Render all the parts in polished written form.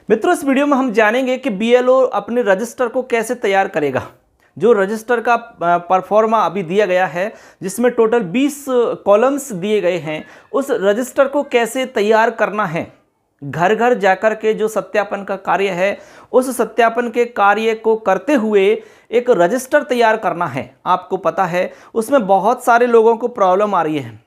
मित्रों, इस वीडियो में हम जानेंगे कि बीएलओ अपने रजिस्टर को कैसे तैयार करेगा। जो रजिस्टर का परफॉर्मा अभी दिया गया है, जिसमें टोटल 20 कॉलम्स दिए गए हैं, उस रजिस्टर को कैसे तैयार करना है। घर घर जाकर के जो सत्यापन का कार्य है, उस सत्यापन के कार्य को करते हुए एक रजिस्टर तैयार करना है। आपको पता है उसमें बहुत सारे लोगों को प्रॉब्लम आ रही है,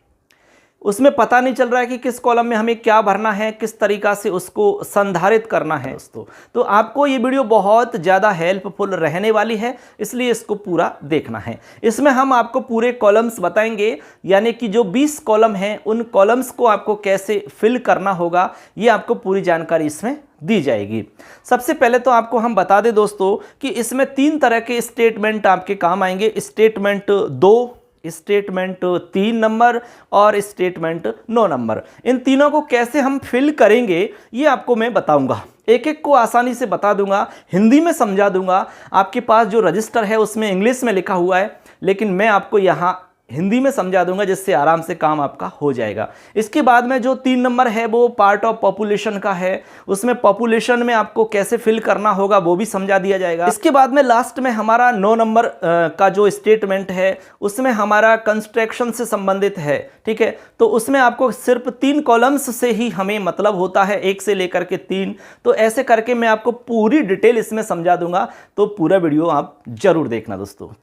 उसमें पता नहीं चल रहा है कि किस कॉलम में हमें क्या भरना है, किस तरीका से उसको संधारित करना है दोस्तों। तो आपको ये वीडियो बहुत ज़्यादा हेल्पफुल रहने वाली है, इसलिए इसको पूरा देखना है। इसमें हम आपको पूरे कॉलम्स बताएंगे, यानी कि जो 20 कॉलम हैं उन कॉलम्स को आपको कैसे फिल करना होगा, ये आपको पूरी जानकारी इसमें दी जाएगी। सबसे पहले तो आपको हम बता दें दोस्तों कि इसमें 3 तरह के स्टेटमेंट आपके काम आएंगे। स्टेटमेंट 2, स्टेटमेंट 3 नंबर और स्टेटमेंट 9 नंबर। इन तीनों को कैसे हम फिल करेंगे ये आपको मैं बताऊंगा, एक एक को आसानी से बता दूंगा, हिंदी में समझा दूंगा। आपके पास जो रजिस्टर है उसमें इंग्लिश में लिखा हुआ है, लेकिन मैं आपको यहाँ हिंदी में समझा दूंगा, जिससे आराम से काम आपका हो जाएगा। इसके बाद में जो 3 नंबर है वो पार्ट ऑफ पॉपुलेशन का है, उसमें पॉपुलेशन में आपको कैसे फिल करना होगा वो भी समझा दिया जाएगा। इसके बाद में लास्ट में हमारा 9 नंबर का जो स्टेटमेंट है उसमें हमारा कंस्ट्रक्शन से संबंधित है, ठीक है। तो उसमें आपको सिर्फ 3 कॉलम्स से ही हमें मतलब होता है, 1 से लेकर के 3। तो ऐसे करके मैं आपको पूरी डिटेल इसमें समझा दूंगा, तो पूरा वीडियो आप जरूर देखना दोस्तों।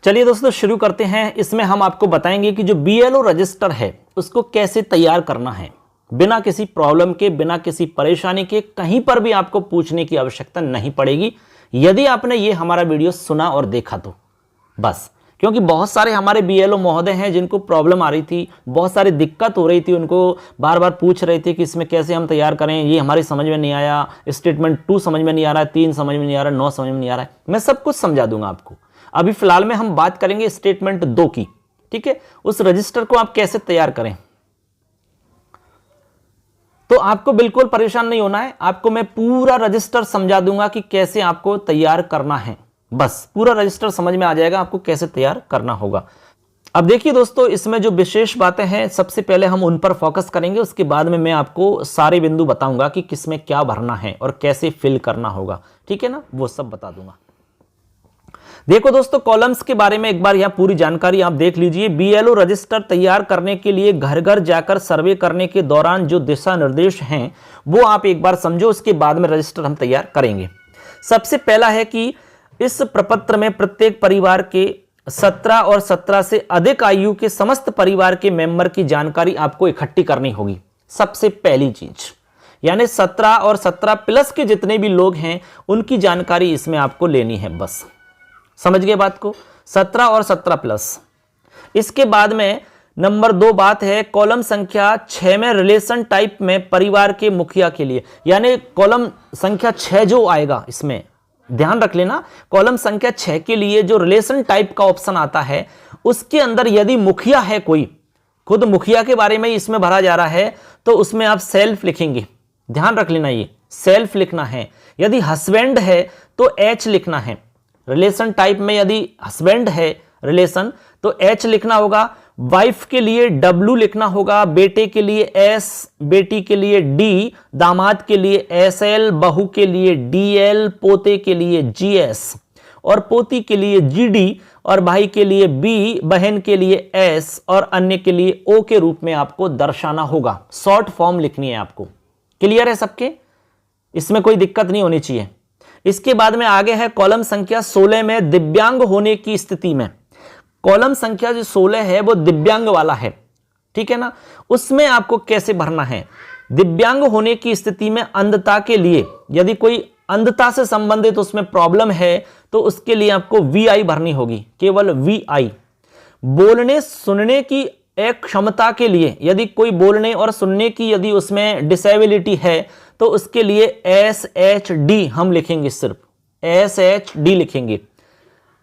चलिए दोस्तों शुरू करते हैं। इसमें हम आपको बताएंगे कि जो बीएलओ रजिस्टर है उसको कैसे तैयार करना है, बिना किसी प्रॉब्लम के, बिना किसी परेशानी के। कहीं पर भी आपको पूछने की आवश्यकता नहीं पड़ेगी यदि आपने ये हमारा वीडियो सुना और देखा तो बस। क्योंकि बहुत सारे हमारे बीएलओ महोदय हैं जिनको प्रॉब्लम आ रही थी, बहुत सारी दिक्कत हो रही थी, उनको बार बार पूछ रहे थे कि इसमें कैसे हम तैयार करें, ये हमारी समझ में नहीं आया, स्टेटमेंट 2 समझ में नहीं आ रहा है, 3 समझ में नहीं आ रहा है, 9 समझ में नहीं आ रहा है। मैं सब कुछ समझा दूंगा आपको। अभी फिलहाल में हम बात करेंगे स्टेटमेंट 2 की, ठीक है। उस रजिस्टर को आप कैसे तैयार करें, तो आपको बिल्कुल परेशान नहीं होना है। आपको मैं पूरा रजिस्टर समझा दूंगा कि कैसे आपको तैयार करना है। बस पूरा रजिस्टर समझ में आ जाएगा आपको कैसे तैयार करना होगा। अब देखिए दोस्तों, इसमें जो विशेष बातें हैं सबसे पहले हम उन पर फोकस करेंगे, उसके बाद में मैं आपको सारे बिंदु बताऊंगा कि किसमें क्या भरना है और कैसे फिल करना होगा, ठीक है ना, वो सब बता दूंगा। देखो दोस्तों, कॉलम्स के बारे में एक बार यहां पूरी जानकारी आप देख लीजिए। बीएलओ रजिस्टर तैयार करने के लिए घर घर जाकर सर्वे करने के दौरान जो दिशा निर्देश हैं वो आप एक बार समझो, उसके बाद में रजिस्टर हम तैयार करेंगे। सबसे पहला है कि इस प्रपत्र में प्रत्येक परिवार के 17 और 17 से अधिक आयु के समस्त परिवार के मेंबर की जानकारी आपको इकट्ठी करनी होगी। सबसे पहली चीज, यानी 17 और 17 प्लस के जितने भी लोग हैं उनकी जानकारी इसमें आपको लेनी है। बस समझ गए बात को, 17 और 17 प्लस। इसके बाद में नंबर 2 बात है, कॉलम संख्या 6 में रिलेशन टाइप में परिवार के मुखिया के लिए, यानी कॉलम संख्या 6 जो आएगा इसमें ध्यान रख लेना, कॉलम संख्या 6 के लिए जो रिलेशन टाइप का ऑप्शन आता है उसके अंदर यदि मुखिया है कोई, खुद मुखिया के बारे में इसमें भरा जा रहा है, तो उसमें आप सेल्फ लिखेंगे। ध्यान रख लेना, ये सेल्फ लिखना है। यदि हस्बैंड है तो एच लिखना है। रिलेशन टाइप में यदि हस्बैंड है रिलेशन तो एच लिखना होगा, वाइफ के लिए डब्ल्यू लिखना होगा, बेटे के लिए एस, बेटी के लिए डी, दामाद के लिए एस एल, बहू के लिए डी एल, पोते के लिए जी एस और पोती के लिए जी डी और भाई के लिए बी, बहन के लिए एस और अन्य के लिए ओ के रूप में आपको दर्शाना होगा। शॉर्ट फॉर्म लिखनी है आपको। क्लियर है सबके, इसमें कोई दिक्कत नहीं होनी चाहिए। इसके बाद में आगे है कॉलम संख्या 16 में दिव्यांग होने की स्थिति में। कॉलम संख्या जो 16 है वो दिव्यांग वाला है, ठीक है ना। उसमें आपको कैसे भरना है, दिव्यांग होने की स्थिति में अंधता के लिए, यदि कोई अंधता से संबंधित उसमें प्रॉब्लम है तो उसके लिए आपको VI भरनी होगी, केवल VI। बोलने सुनने की एक क्षमता के लिए, यदि कोई बोलने और सुनने की यदि उसमें डिसेबिलिटी है तो उसके लिए SHD हम लिखेंगे, सिर्फ SHD लिखेंगे।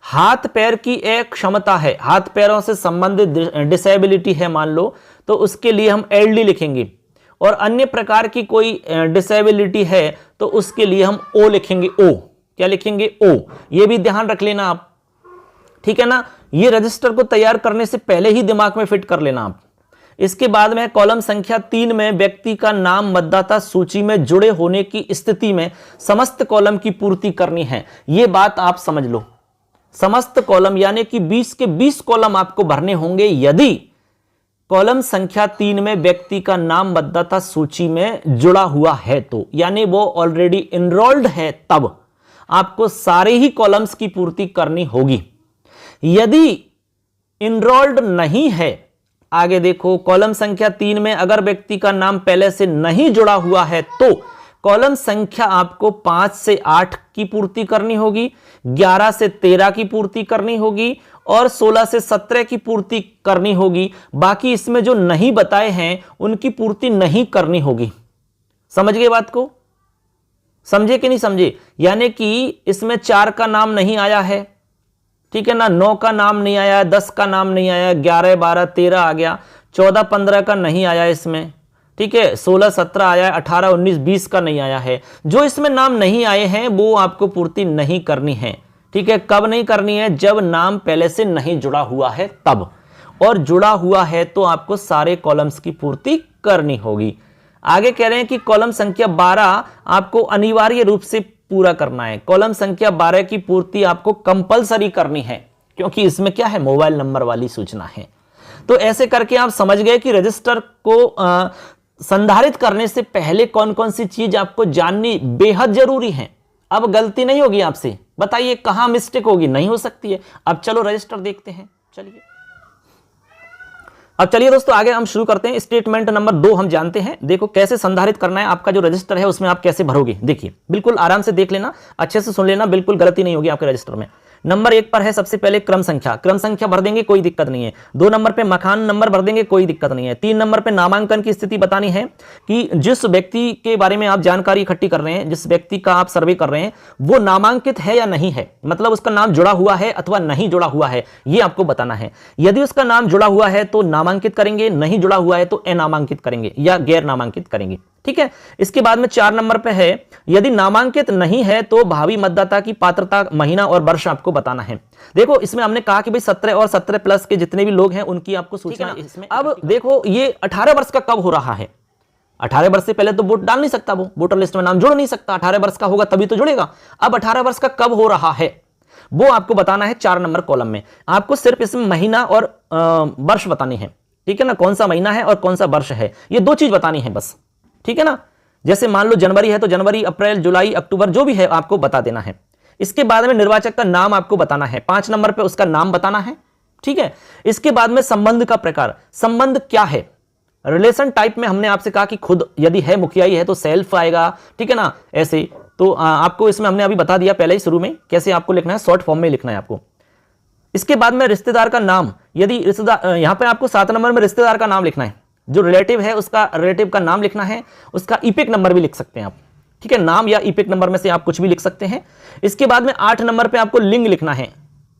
हाथ पैर की एक क्षमता है, हाथ पैरों से संबंधित डिसेबिलिटी है मान लो, तो उसके लिए हम LD लिखेंगे। और अन्य प्रकार की कोई डिसेबिलिटी है तो उसके लिए हम O लिखेंगे। O क्या लिखेंगे, O। ये भी ध्यान रख लेना आप, ठीक है ना। ये रजिस्टर को तैयार करने से पहले ही दिमाग में फिट कर लेना आप। इसके बाद में कॉलम संख्या 3 में व्यक्ति का नाम मतदाता सूची में जुड़े होने की स्थिति में समस्त कॉलम की पूर्ति करनी है। यह बात आप समझ लो, समस्त कॉलम यानी कि 20 के 20 कॉलम आपको भरने होंगे यदि कॉलम संख्या 3 में व्यक्ति का नाम मतदाता सूची में जुड़ा हुआ है तो, यानी वो ऑलरेडी इनरोल्ड है, तब आपको सारे ही कॉलम्स की पूर्ति करनी होगी। यदि इनरोल्ड नहीं है, आगे देखो, कॉलम संख्या 3 में अगर व्यक्ति का नाम पहले से नहीं जुड़ा हुआ है तो कॉलम संख्या आपको 5 से 8 की पूर्ति करनी होगी, 11 से 13 की पूर्ति करनी होगी और 16 से 17 की पूर्ति करनी होगी। बाकी इसमें जो नहीं बताए हैं उनकी पूर्ति नहीं करनी होगी। समझ गए बात को? समझे कि नहीं समझे? यानी कि इसमें 4 का नाम नहीं आया है, ठीक है ना, 9 का नाम नहीं आया, 10 का नाम नहीं आया, 11 12 13 आ गया, 14 15 का नहीं आया इसमें, ठीक है, 16 17 आया, 18 19 20 का नहीं आया है। जो इसमें नाम नहीं आए हैं वो आपको पूर्ति नहीं करनी है, ठीक है। कब नहीं करनी है? जब नाम पहले से नहीं जुड़ा हुआ है तब, और जुड़ा हुआ है तो आपको सारे कॉलम्स की पूर्ति करनी होगी। आगे कह रहे हैं कि कॉलम संख्या 12 आपको अनिवार्य रूप से पूरा करना है। कॉलम संख्या 12 की पूर्ति आपको कंपलसरी करनी है, क्योंकि इसमें क्या है, मोबाइल नंबर वाली सूचना है। तो ऐसे करके आप समझ गए कि रजिस्टर को संधारित करने से पहले कौन कौन सी चीज आपको जाननी बेहद जरूरी है। अब गलती नहीं होगी आपसे, बताइए कहां मिस्टेक होगी? नहीं हो सकती है। अब चलो रजिस्टर देखते हैं। चलिए दोस्तों, आगे हम शुरू करते हैं। स्टेटमेंट नंबर 2 हम जानते हैं। देखो कैसे संधारित करना है, आपका जो रजिस्टर है उसमें आप कैसे भरोगे। देखिए बिल्कुल आराम से देख लेना, अच्छे से सुन लेना, बिल्कुल गलती नहीं होगी आपके रजिस्टर में। नंबर 1 पर है सबसे पहले क्रम संख्या भर देंगे, कोई दिक्कत नहीं है। 2 नंबर पे मकान नंबर भर देंगे, कोई दिक्कत नहीं है। 3 नंबर पे नामांकन की स्थिति बतानी है कि जिस व्यक्ति के बारे में आप जानकारी इकट्ठी कर रहे हैं, जिस व्यक्ति का आप सर्वे कर रहे हैं, वो नामांकित है या नहीं है, मतलब उसका नाम जुड़ा हुआ है अथवा नहीं जुड़ा हुआ है, ये आपको बताना है। यदि उसका नाम जुड़ा हुआ है तो नामांकित करेंगे, नहीं जुड़ा हुआ है तो अनामांकित करेंगे या गैर नामांकित करेंगे, ठीक है। इसके बाद में 4 नंबर पे है, यदि नामांकित नहीं है तो भावी मतदाता की पात्रता, महीना और वर्ष आपको बताना है। देखो इसमें हमने कहा कि भाई 17 और 17 प्लस के जितने भी लोग हैं उनकी आपको सूचना इसमें। अब देखो ये 18 वर्ष का कब हो रहा है? 18 वर्ष से पहले तो वोट डाल नहीं सकता, वो वोटर लिस्ट में नाम जोड़ नहीं सकता। 18 वर्ष का होगा तभी तो जुड़ेगा। अब 18 वर्ष का कब हो रहा है वो आपको बताना है 4 नंबर कॉलम में। आपको सिर्फ इसमें महीना और वर्ष बतानी है, ठीक है ना, कौन सा महीना है और कौन सा वर्ष है, ये 2 चीज बतानी है बस, ठीक है ना। जैसे मान लो जनवरी है तो जनवरी, अप्रैल, जुलाई, अक्टूबर जो भी है आपको बता देना है। इसके बाद में निर्वाचक का नाम आपको बताना है, 5 नंबर पे उसका नाम बताना है, ठीक है। इसके बाद में संबंध का प्रकार, संबंध क्या है, रिलेशन टाइप में हमने आपसे कहा कि खुद यदि है मुखियाई है तो सेल्फ आएगा, ठीक है ना। ऐसे तो आपको इसमें हमने अभी बता दिया पहले ही शुरू में कैसे आपको लिखना है, शॉर्ट फॉर्म में लिखना है आपको। इसके बाद में रिश्तेदार का नाम, यदि रिश्तेदार, यहां पर आपको 7 नंबर में रिश्तेदार का नाम लिखना है, जो रिलेटिव है उसका रिलेटिव का नाम लिखना है, उसका ईपिक नंबर भी लिख सकते हैं आप, ठीक है, नाम या ईपिक नंबर में से आप कुछ भी लिख सकते हैं। इसके बाद में 8 नंबर पे आपको लिंग लिखना है,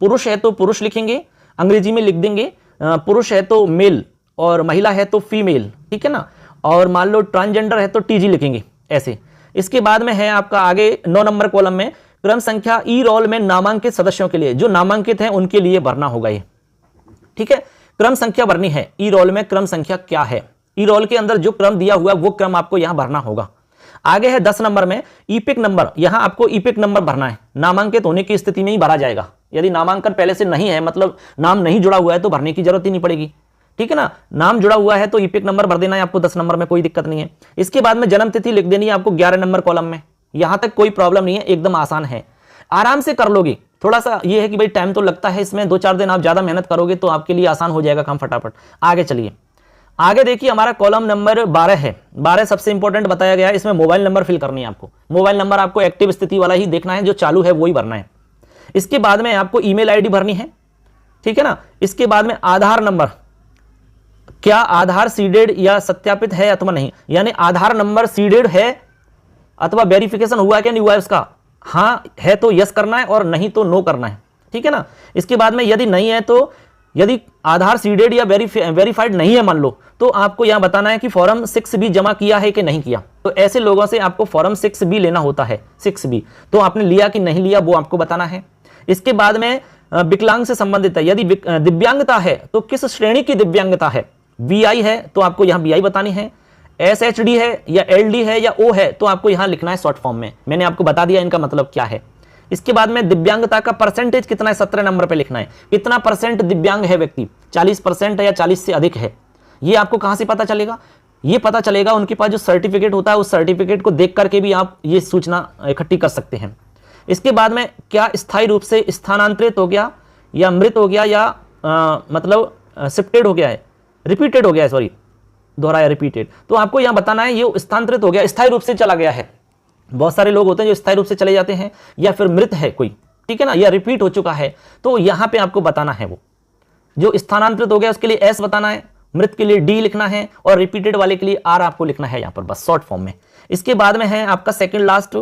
पुरुष है तो पुरुष लिखेंगे, अंग्रेजी में लिख देंगे, पुरुष है तो मेल और महिला है तो फीमेल, ठीक है ना, और मान लो ट्रांसजेंडर है तो टीजी लिखेंगे ऐसे। इसके बाद में है आपका आगे 9 नंबर कॉलम में क्रम संख्या ई रोल में नामांकित सदस्यों के लिए, जो नामांकित हैं उनके लिए भरना होगा ये, ठीक है, क्रम संख्या भरनी है। ई रोल में क्रम संख्या क्या है, ई रोल के अंदर जो क्रम दिया हुआ है वो क्रम आपको यहां भरना होगा। आगे है 10 नंबर में ईपिक नंबर, यहां आपको ईपिक नंबर भरना है, नामांकित होने की स्थिति में ही भरा जाएगा। यदि नामांकन पहले से नहीं है, मतलब नाम नहीं जुड़ा हुआ है, तो भरने की जरूरत ही नहीं पड़ेगी, ठीक है ना। नाम जुड़ा हुआ है तो ईपिक नंबर भर देना है आपको 10 नंबर में, कोई दिक्कत नहीं है। इसके बाद में जन्म तिथि लिख देनी है आपको 11 नंबर कॉलम में। यहां तक कोई प्रॉब्लम नहीं है, एकदम आसान है, आराम से कर लोगे। थोड़ा सा ये है कि भाई टाइम तो लगता है इसमें, 2-4 दिन आप ज्यादा मेहनत करोगे तो आपके लिए आसान हो जाएगा काम फटाफट। आगे चलिए, आगे देखिए हमारा कॉलम नंबर 12 है। 12 सबसे इंपॉर्टेंट बताया गया है, इसमें मोबाइल नंबर फिल करनी है आपको। मोबाइल नंबर आपको एक्टिव स्थिति वाला ही देखना है, जो चालू है वही भरना है। इसके बाद में आपको ईमेल आईडी भरनी है, ठीक है ना। इसके बाद में आधार नंबर, क्या आधार सीडेड या सत्यापित है अथवा नहीं, यानी आधार नंबर सीडेड है अथवा वेरिफिकेशन हुआ है क्या नहीं हुआ है उसका, हाँ है तो यस करना है और नहीं तो नो करना है, ठीक है ना। इसके बाद में यदि नहीं है तो, यदि आधार सीडेड या वेरीफाइड नहीं है मान लो, तो आपको यहां बताना है कि फॉर्म 6B जमा किया है कि नहीं किया। तो ऐसे लोगों से आपको फॉर्म 6B लेना होता है, 6B, तो आपने लिया कि नहीं लिया वो आपको बताना है। इसके बाद में विकलांग से संबंधित है, यदि दिव्यांगता है तो किस श्रेणी की दिव्यांगता है, VI है तो आपको यहां VI बतानी है, SHD है या LD है या O है तो आपको यहां लिखना है शॉर्ट फॉर्म में। मैंने आपको बता दिया इनका मतलब क्या है। इसके बाद में दिव्यांगता का परसेंटेज कितना है, 17 नंबर पे लिखना है। कितना परसेंट दिव्यांग है व्यक्ति, 40% है या 40 से अधिक है, ये आपको कहां से पता चलेगा, ये पता चलेगा उनके पास जो सर्टिफिकेट होता है, उस सर्टिफिकेट को देख करके भी आप ये सूचना इकट्ठी कर सकते हैं। इसके बाद में क्या स्थायी रूप से स्थानांतरित हो गया या मृत हो गया या मतलब शिफ्टेड हो गया है, रिपीटेड हो गया है, सॉरी दोहराया रिपीटेड, तो आपको यहां बताना है ये स्थानांतरित हो गया, स्थायी रूप से चला गया है। बहुत सारे लोग होते हैं जो स्थायी रूप से चले जाते हैं, या फिर मृत है कोई, ठीक है ना, या रिपीट हो चुका है, तो यहां पे आपको बताना है वो जो स्थानांतरित हो गया उसके लिए S बताना है, मृत के लिए D लिखना है और रिपीटेड वाले के लिए R आपको लिखना है यहां पर बस शॉर्ट फॉर्म में। इसके बाद में है आपका सेकंड लास्ट,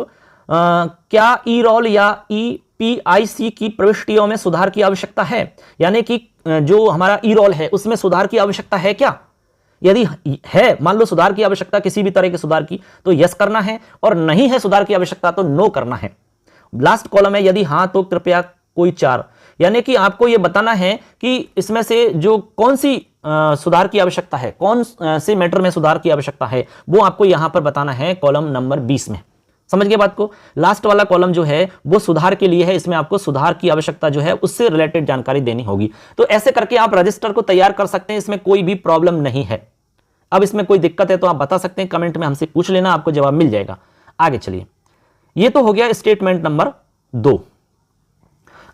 क्या ई-रोल या EPIC की प्रविष्टियों में सुधार की आवश्यकता है, यानी कि जो हमारा ई-रोल है उसमें सुधार की आवश्यकता है क्या, यदि है मान लो सुधार की आवश्यकता किसी भी तरह के सुधार की तो यस करना है, और नहीं है सुधार की आवश्यकता तो नो करना है। लास्ट कॉलम है यदि हां तो कृपया कोई 4, यानी कि आपको यह बताना है कि इसमें से जो कौन सी सुधार की आवश्यकता है, कौन से मैटर में सुधार की आवश्यकता है, वो आपको यहां पर बताना है कॉलम नंबर 20 में। समझ गए बात को। लास्ट वाला कॉलम जो है वो सुधार के लिए है, इसमें आपको सुधार की आवश्यकता जो है उससे रिलेटेड जानकारी देनी होगी। तो ऐसे करके आप रजिस्टर को तैयार कर सकते हैं, इसमें कोई भी प्रॉब्लम नहीं है। अब इसमें कोई दिक्कत है तो आप बता सकते हैं, कमेंट में हमसे पूछ लेना, आपको जवाब मिल जाएगा। आगे चलिए, ये तो हो गया स्टेटमेंट नंबर 2।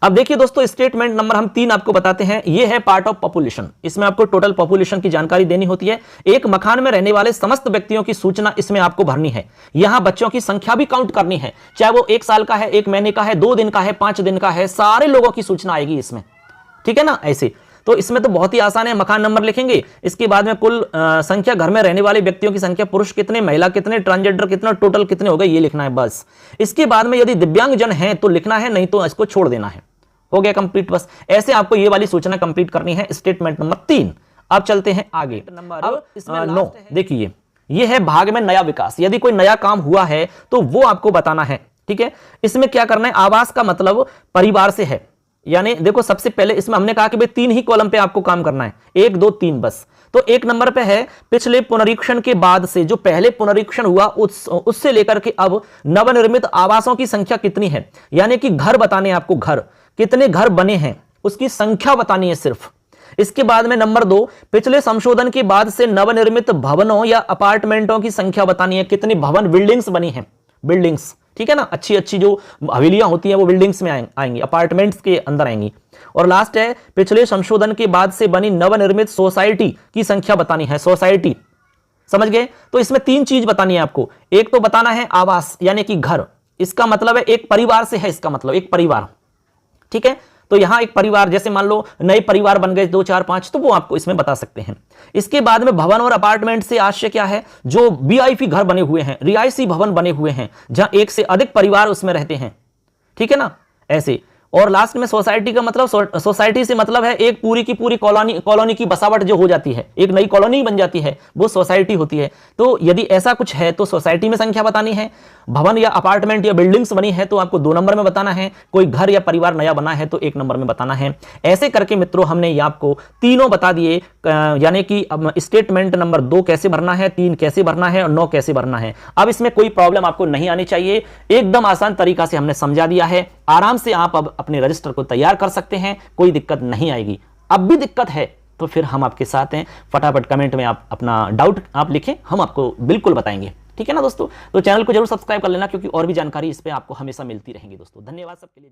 अब देखिए दोस्तों, स्टेटमेंट नंबर हम 3 आपको बताते हैं। ये है पार्ट ऑफ पॉपुलेशन, इसमें आपको टोटल पॉपुलेशन की जानकारी देनी होती है। एक मकान में रहने वाले समस्त व्यक्तियों की सूचना इसमें आपको भरनी है। यहां बच्चों की संख्या भी काउंट करनी है, चाहे वो 1 साल का है, 1 महीने का है, 2 दिन का है, 5 दिन का है, सारे लोगों की सूचना आएगी इसमें, ठीक है ना। ऐसे तो इसमें तो बहुत ही आसान है, मकान नंबर लिखेंगे, इसके बाद में कुल संख्या, घर में रहने वाले व्यक्तियों की संख्या, पुरुष कितने, महिला कितने, ट्रांसजेंडर कितना, टोटल कितने हो गए, ये लिखना है बस। इसके बाद में यदि दिव्यांगजन है तो लिखना है, नहीं तो इसको छोड़ देना है। हो गया कंप्लीट बस। ऐसे आपको ये वाली सूचना कंप्लीट करनी है, स्टेटमेंट नंबर 3। अब चलते हैं आगे, नंबर 9। देखिए ये है भाग में नया विकास, यदि कोई नया काम हुआ है तो वो आपको बताना है, ठीक है। इसमें क्या करना है, आवास का मतलब परिवार से है, यानी देखो सबसे पहले इसमें हमने कहा कि भाई 3 ही कॉलम पे आपको काम करना है, 1 2 3 बस। तो 1 नंबर पे है पिछले पुनरीक्षण के बाद से, जो पहले पुनरीक्षण हुआ उससे लेकर के अब नवनिर्मित आवासों की संख्या कितनी है, यानी कि घर बताने, आपको घर कितने घर बने हैं उसकी संख्या बतानी है सिर्फ। इसके बाद में नंबर 2, पिछले संशोधन के बाद से नवनिर्मित भवनों या अपार्टमेंटों की संख्या बतानी है, कितनी भवन बिल्डिंग्स बनी हैं, बिल्डिंग्स, ठीक है ना। अच्छी अच्छी जो हवेलियां होती हैं वो बिल्डिंग्स में आएंगी, अपार्टमेंट्स के अंदर आएंगी। और लास्ट है पिछले संशोधन के बाद से बनी नवनिर्मित सोसाइटी की संख्या बतानी है, सोसाइटी। समझ गए। तो इसमें 3 चीज बतानी है आपको। एक तो बताना है आवास यानी कि घर, इसका मतलब है एक परिवार से है, इसका मतलब एक परिवार, ठीक है। तो यहां एक परिवार, जैसे मान लो नए परिवार बन गए 2 4 5, तो वो आपको इसमें बता सकते हैं। इसके बाद में भवन और अपार्टमेंट से आशय क्या है, जो वीआईपी घर बने हुए हैं, रिहायशी भवन बने हुए हैं जहां 1 से अधिक परिवार उसमें रहते हैं, ठीक है ना, ऐसे। और लास्ट में सोसाइटी का मतलब, सोसाइटी से मतलब है एक पूरी की पूरी कॉलोनी की बसावट जो हो जाती है, एक नई कॉलोनी बन जाती है, वो सोसाइटी होती है। तो यदि ऐसा कुछ है तो सोसाइटी में संख्या बतानी है। भवन या अपार्टमेंट या बिल्डिंग्स बनी है तो आपको 2 नंबर में बताना है। कोई घर या परिवार नया बना है तो 1 नंबर में बताना है। ऐसे करके मित्रों हमने ये आपको तीनों बता दिए, यानी कि स्टेटमेंट नंबर 2 कैसे भरना है, 3 कैसे भरना है और 9 कैसे भरना है। अब इसमें कोई प्रॉब्लम आपको नहीं आनी चाहिए, एकदम आसान तरीका से हमने समझा दिया है। आराम से आप अब अपने रजिस्टर को तैयार कर सकते हैं, कोई दिक्कत नहीं आएगी। अब भी दिक्कत है तो फिर हम आपके साथ हैं, फटाफट कमेंट में आप अपना डाउट आप लिखें, हम आपको बिल्कुल बताएंगे, ठीक है ना दोस्तों। तो चैनल को जरूर सब्सक्राइब कर लेना, क्योंकि और भी जानकारी इस पे आपको हमेशा मिलती रहेंगी दोस्तों। धन्यवाद सबके लिए।